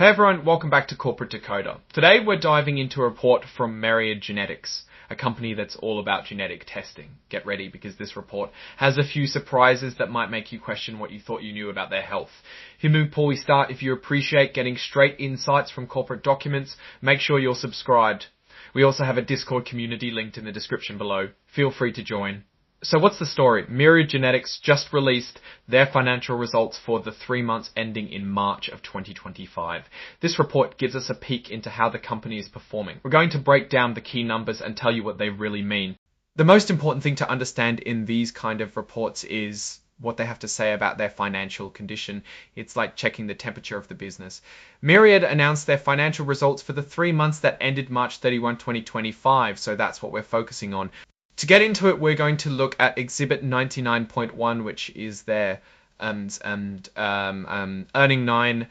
Hey everyone, welcome back to Corporate Decoder. Today we're diving into a report from Myriad Genetics, a company that's all about genetic testing. Get ready because this report has a few surprises that might make you question what you thought you knew about their health. Before we start, if you appreciate getting straight insights from corporate documents, make sure you're subscribed. We also have a Discord community linked in the description below. Feel free to join. So what's the story? Myriad Genetics just released their financial results for the 3 months ending in March of 2025. This report gives us a peek into how the company is performing. We're going to break down the key numbers and tell you what they really mean. The most important thing to understand in these kind of reports is what they have to say about their financial condition. It's like checking the temperature of the business. Myriad announced their financial results for the 3 months that ended March 31, 2025, so that's what we're focusing on. To get into it, we're going to look at Exhibit 99.1, which is their Earning 9,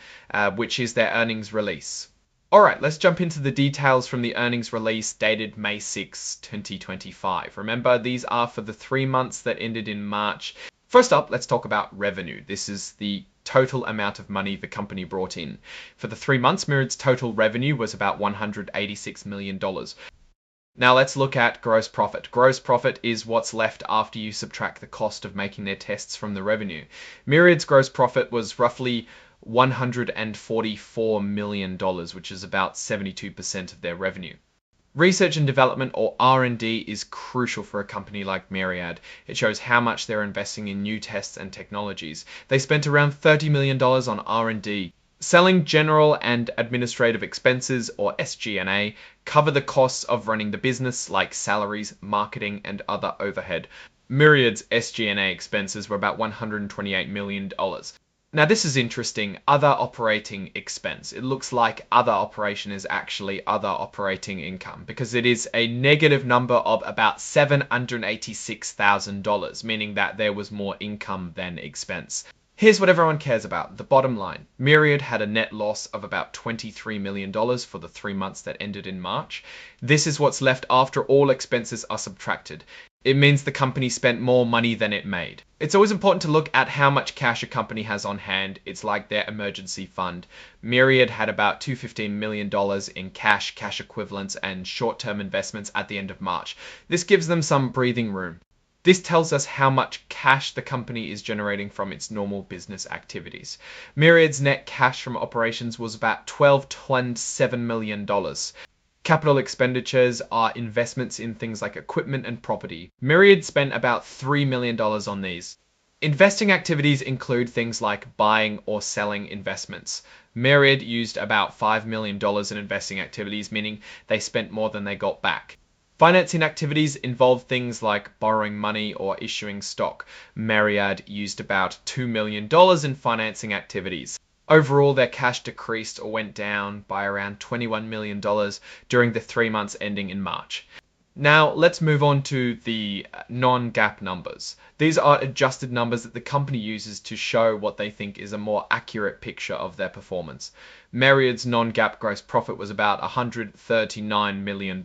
which is their earnings release. Alright, let's jump into the details from the earnings release dated May 6, 2025. Remember, these are for the 3 months that ended in March. First up, let's talk about revenue. This is the total amount of money the company brought in. For the 3 months, Myriad's total revenue was about $186 million. Now let's look at gross profit. Gross profit is what's left after you subtract the cost of making their tests from the revenue. Myriad's gross profit was roughly $144 million, which is about 72% of their revenue. Research and development, or R&D, is crucial for a company like Myriad. It shows how much they're investing in new tests and technologies. They spent around $30 million on R&D. Selling, general and administrative expenses, or SG&A, cover the costs of running the business like salaries, marketing, and other overhead. Myriad's SG&A expenses were about $128 million. Now this is interesting, other operating expense. It looks like other operation is actually other operating income because it is a negative number of about $786,000, meaning that there was more income than expense. Here's what everyone cares about, the bottom line. Myriad had a net loss of about $23 million for the 3 months that ended in March. This is what's left after all expenses are subtracted. It means the company spent more money than it made. It's always important to look at how much cash a company has on hand. It's like their emergency fund. Myriad had about $215 million in cash, cash equivalents, and short-term investments at the end of March. This gives them some breathing room. This tells us how much cash the company is generating from its normal business activities. Myriad's net cash from operations was about $12.7 million. Capital expenditures are investments in things like equipment and property. Myriad spent about $3 million on these. Investing activities include things like buying or selling investments. Myriad used about $5 million in investing activities, meaning they spent more than they got back. Financing activities involve things like borrowing money or issuing stock. Myriad used about $2 million in financing activities. Overall, their cash decreased or went down by around $21 million during the 3 months ending in March. Now, let's move on to the non-GAAP numbers. These are adjusted numbers that the company uses to show what they think is a more accurate picture of their performance. Myriad's non-GAAP gross profit was about $139 million.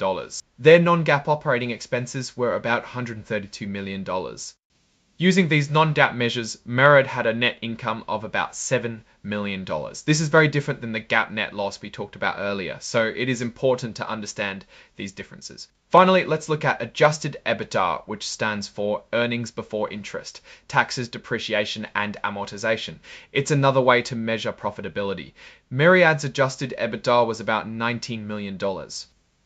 Their non-GAAP operating expenses were about $132 million. Using these non-GAAP measures, Myriad had a net income of about $7 million. This is very different than the GAAP net loss we talked about earlier, so it is important to understand these differences. Finally, let's look at adjusted EBITDA, which stands for earnings before interest, taxes, depreciation, and amortization. It's another way to measure profitability. Myriad's adjusted EBITDA was about $19 million.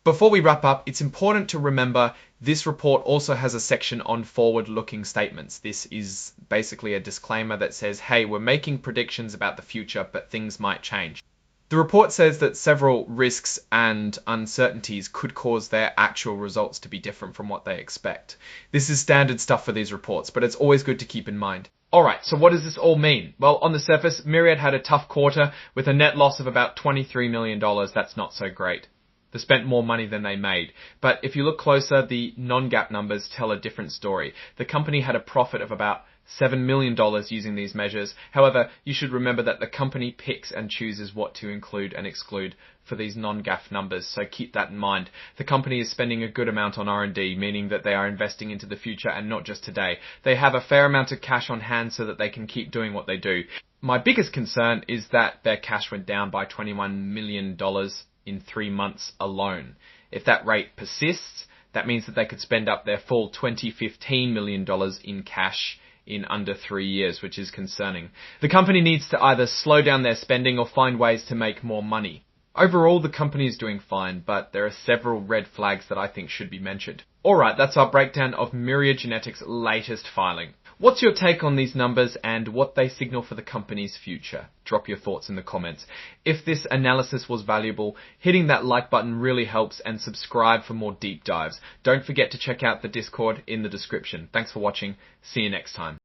Before we wrap up, it's important to remember this report also has a section on forward-looking statements. This is basically a disclaimer that says, hey, we're making predictions about the future, but things might change. The report says that several risks and uncertainties could cause their actual results to be different from what they expect. This is standard stuff for these reports, but it's always good to keep in mind. Alright, so what does this all mean? Well, on the surface, Myriad had a tough quarter with a net loss of about $23 million. That's not so great. They spent more money than they made. But if you look closer, the non-GAAP numbers tell a different story. The company had a profit of about $7 million using these measures. However, you should remember that the company picks and chooses what to include and exclude for these non-GAAP numbers, so keep that in mind. The company is spending a good amount on R&D, meaning that they are investing into the future and not just today. They have a fair amount of cash on hand so that they can keep doing what they do. My biggest concern is that their cash went down by $21 million in 3 months alone. If that rate persists, that means that they could spend up their full $15 million in cash in under 3 years, which is concerning. The company needs to either slow down their spending or find ways to make more money. Overall, the company is doing fine, but there are several red flags that I think should be mentioned. Alright, that's our breakdown of Myriad Genetics' latest filing. What's your take on these numbers and what they signal for the company's future? Drop your thoughts in the comments. If this analysis was valuable, hitting that like button really helps, and subscribe for more deep dives. Don't forget to check out the Discord in the description. Thanks for watching. See you next time.